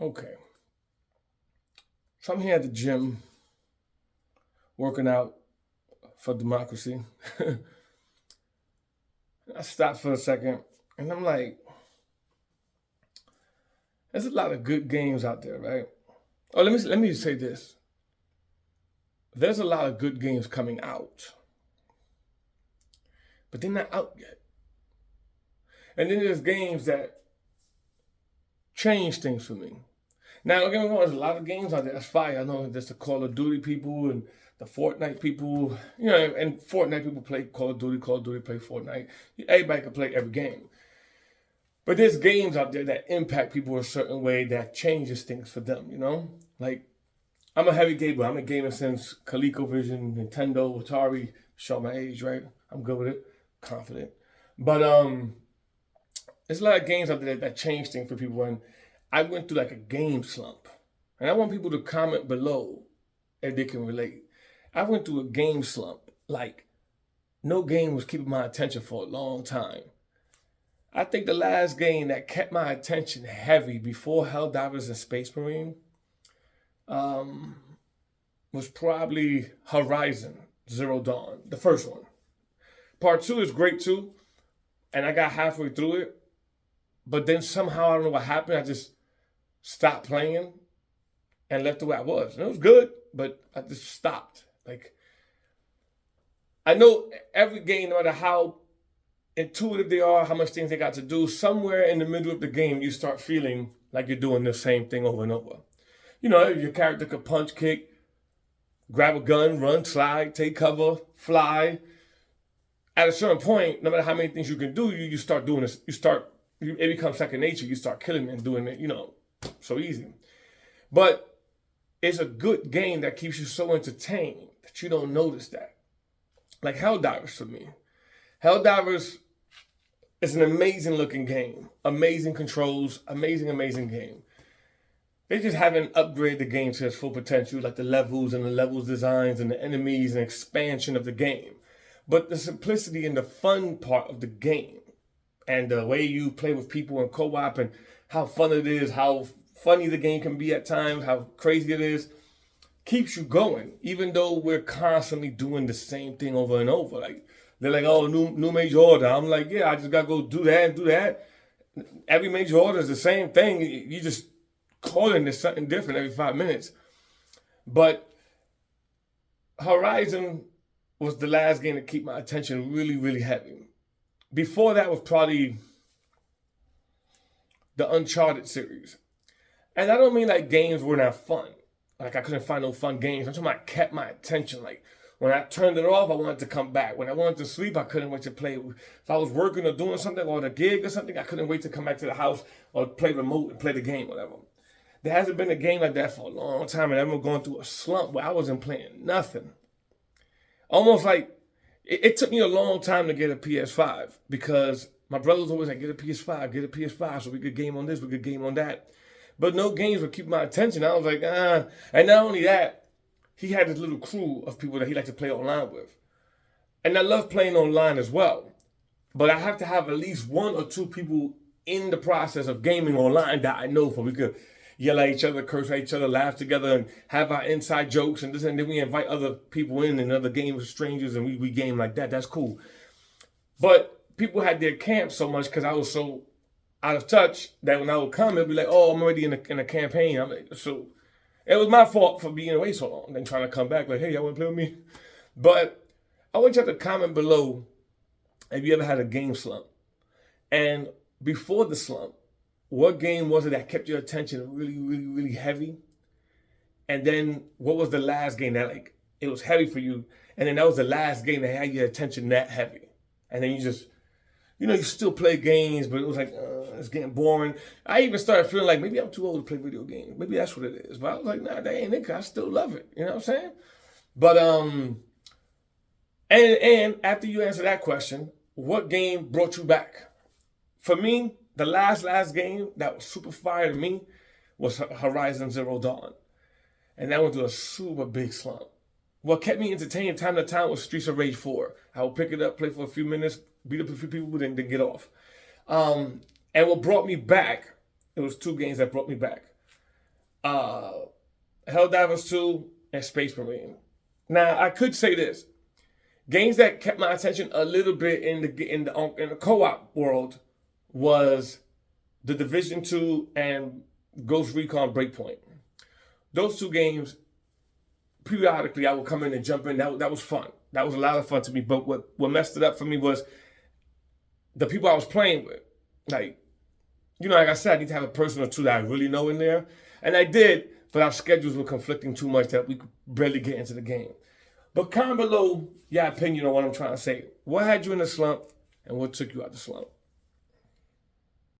Okay. So I'm here at the gym working out for democracy. I stopped for a second and I'm like, there's a lot of good games out there, right? Oh, let me say this. There's a lot of good games coming out, but they're not out yet. And then there's games that change things for me. Now, don't get me wrong, there's a lot of games out there. That's fire. I know there's the Call of Duty people and the Fortnite people. And Fortnite people play Call of Duty play Fortnite. Everybody can play every game. But there's games out there that impact people a certain way that changes things for them. Like, I'm a heavy gamer. I'm a gamer since ColecoVision, Nintendo, Atari. Show my age, right? I'm good with it. Confident. But there's a lot of games out there that change things for people. And I went through like a game slump. And I want people to comment below if they can relate. I went through a game slump. Like, no game was keeping my attention for a long time. I think the last game that kept my attention heavy before Helldivers and Space Marine was probably Horizon Zero Dawn, the first one. Part two is great too, and I got halfway through it, but then somehow I don't know what happened. I just stopped playing and left the way I was. And it was good, but I just stopped. Like, I know every game, no matter how intuitive they are, how much things they got to do, somewhere in the middle of the game, you start feeling like you're doing the same thing over and over. Your character could punch, kick, grab a gun, run, slide, take cover, fly. At a certain point, no matter how many things you can do, you start doing this. It becomes second nature. You start killing and doing it, so easy. But it's a good game that keeps you so entertained that you don't notice that. Like Helldivers for me. Helldivers is an amazing looking game. Amazing controls, amazing game. They just haven't upgraded the game to its full potential, like the levels and the levels designs and the enemies and expansion of the game. But the simplicity and the fun part of the game and the way you play with people in co-op and how fun it is, how funny the game can be at times, how crazy it is, keeps you going, even though we're constantly doing the same thing over and over. Like, they're like, oh, new major order. I'm like, yeah, I just got to go do that and do that. Every major order is the same thing. You just calling it something different every 5 minutes. But Horizon was the last game to keep my attention really heavy. Before that was probably the Uncharted series. And I don't mean like games were not fun. Like I couldn't find no fun games. I'm talking about kept my attention. Like when I turned it off, I wanted to come back. When I wanted to sleep, I couldn't wait to play. If I was working or doing something or on a gig or something, I couldn't wait to come back to the house or play remote and play the game, whatever. There hasn't been a game like that for a long time, and I'm going through a slump where I wasn't playing nothing. Almost like it took me a long time to get a PS5 because my brother was always like, get a PS5, so we could game on this, we could game on that. But no games would keep my attention. I was like, ah. And not only that, he had this little crew of people that he liked to play online with. And I love playing online as well. But I have to have at least one or two people in the process of gaming online that I know for. We could yell at each other, curse at each other, laugh together, and have our inside jokes and this, and then we invite other people in and other games, strangers, and we game like that. That's cool. But people had their camp so much because I was so out of touch that when I would come, it'd be like, oh, I'm already in a campaign. So it was my fault for being away so long. Then trying to come back like, hey, y'all want to play with me? But I want you to comment below if you ever had a game slump. And before the slump, what game was it that kept your attention really heavy? And then what was the last game that like it was heavy for you? And then that was the last game that had your attention that heavy. And then you just, you still play games, but it was like, it's getting boring. I even started feeling like maybe I'm too old to play video games. Maybe that's what it is. But I was like, nah, that ain't it, 'cause I still love it. You know what I'm saying? But, and after you answer that question, what game brought you back? For me, the last game that was super fire to me was Horizon Zero Dawn. And that went through a super big slump. What kept me entertained time to time was Streets of Rage 4. I would pick it up, play for a few minutes, beat up a few people, then get off. And what brought me back, it was two games that brought me back. uh, Helldivers 2, and Space Marine. Now, I could say this. Games that kept my attention a little bit in the co-op world was The Division 2 and Ghost Recon Breakpoint. Those two games, periodically, I would come in and jump in. That was fun. That was a lot of fun to me. But what messed it up for me was the people I was playing with. Like, like I said, I need to have a person or two that I really know in there. And I did, but our schedules were conflicting too much that we could barely get into the game. But comment below your opinion on what I'm trying to say. What had you in the slump and what took you out the slump?